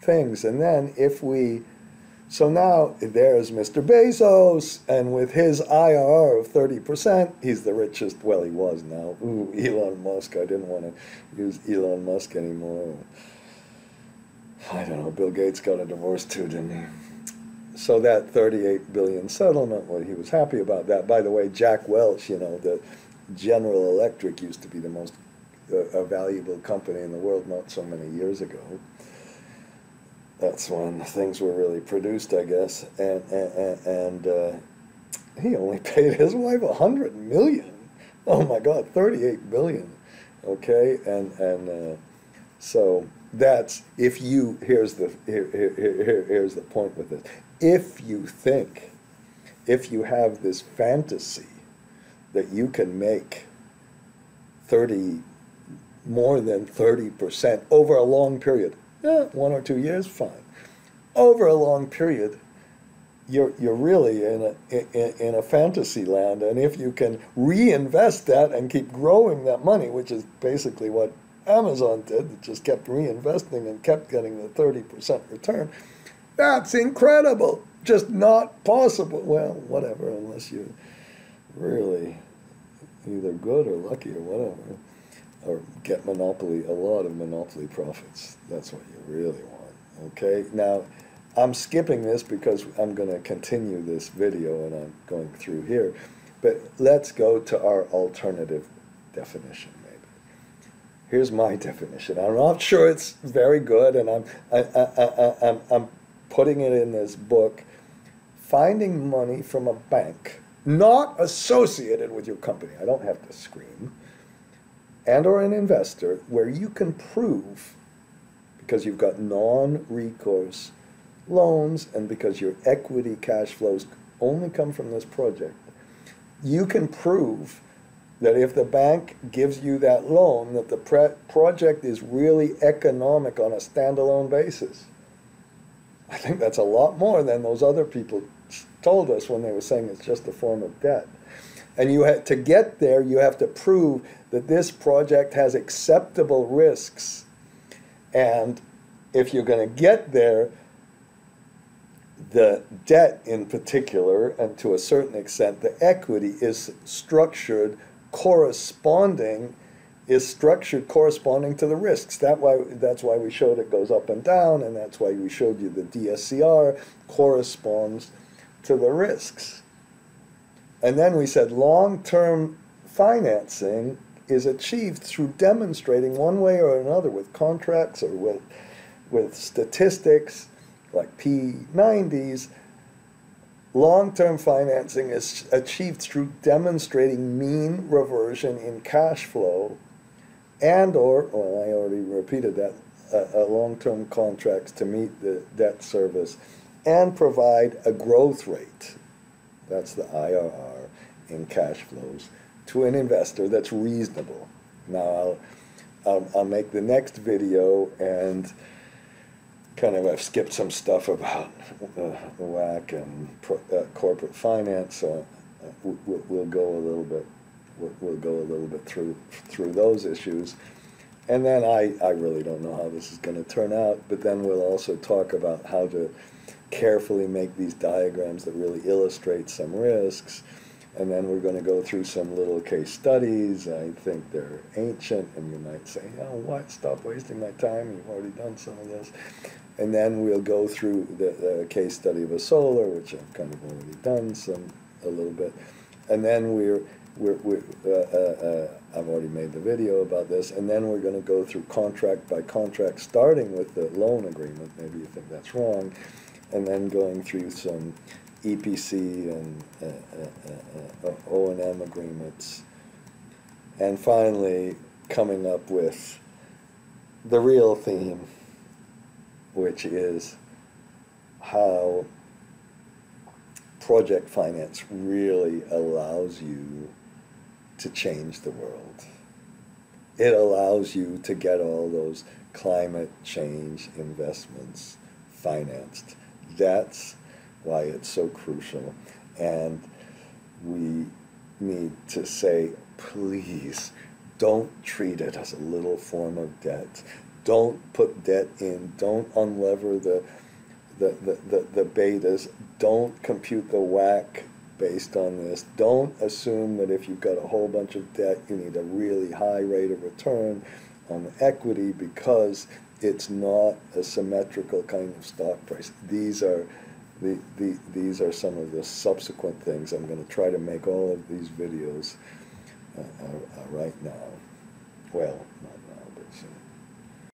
things. And then so now there's Mr. Bezos, and with his IRR of 30%, he's the richest. Well, he was now. Ooh, Elon Musk. I didn't want to use Elon Musk anymore. I don't know. Bill Gates got a divorce too, didn't he? So that 38 billion settlement, well, he was happy about that. By the way, Jack Welch, the General Electric used to be the most valuable company in the world not so many years ago. That's when things were really produced, I guess. And he only paid his wife $100 million. Oh my God, 38 billion. Okay, and so that's here's the point with this. If you have this fantasy that you can make more than 30% over a long period, 1 or 2 years, fine. Over a long period, you're really in a fantasy land, and if you can reinvest that and keep growing that money, which is basically what Amazon did, it just kept reinvesting and kept getting the 30% return, that's incredible. Just not possible. Well, whatever, unless you're really either good or lucky or whatever, or get a lot of monopoly profits. That's what you really want. Okay, now I'm skipping this because I'm going to continue this video and I'm going through here, but let's go to our alternative definition. Maybe here's my definition. I'm not sure it's very good, and I'm putting it in this book. Finding money from a bank not associated with your company. I don't have to scream. And or an investor where you can prove because you've got non-recourse loans and because your equity cash flows only come from this project, you can prove that if the bank gives you that loan, that the project is really economic on a standalone basis. I think that's a lot more than those other people told us when they were saying it's just a form of debt. And to get there, you have to prove that this project has acceptable risks. And if you're going to get there, the debt in particular, and to a certain extent the equity, is structured corresponding to the risks. That's why we showed it goes up and down, and that's why we showed you the DSCR corresponds to the risks. And then we said long-term financing is achieved through demonstrating one way or another with contracts or with statistics like P90s. Long-term financing is achieved through demonstrating mean reversion in cash flow and or I already repeated that, long-term contracts to meet the debt service and provide a growth rate, that's the IRR, in cash flows to an investor that's reasonable. Now I'll make the next video and kind of I've skipped some stuff about the WACC and corporate finance, so we'll go a little bit through those issues, and then I really don't know how this is going to turn out. But then we'll also talk about how to carefully make these diagrams that really illustrate some risks, and then we're going to go through some little case studies. I think they're ancient, and you might say, "Oh, what? Stop wasting my time. You've already done some of this." And then we'll go through the case study of a solar, which I've kind of already done a little bit. And then I've already made the video about this. And then we're going to go through contract by contract, starting with the loan agreement. Maybe you think that's wrong. And then going through some EPC and O&M agreements. And finally, coming up with the real theme, which is how project finance really allows you to change the world. It allows you to get all those climate change investments financed. That's why it's so crucial. And we need to say, please, don't treat it as a little form of debt. Don't put debt in. Don't unlever the betas. Don't compute the WACC based on this. Don't assume that if you've got a whole bunch of debt, you need a really high rate of return on equity, because it's not a symmetrical kind of stock price. These are some of the subsequent things. I'm going to try to make all of these videos right now. Well, not now, but soon.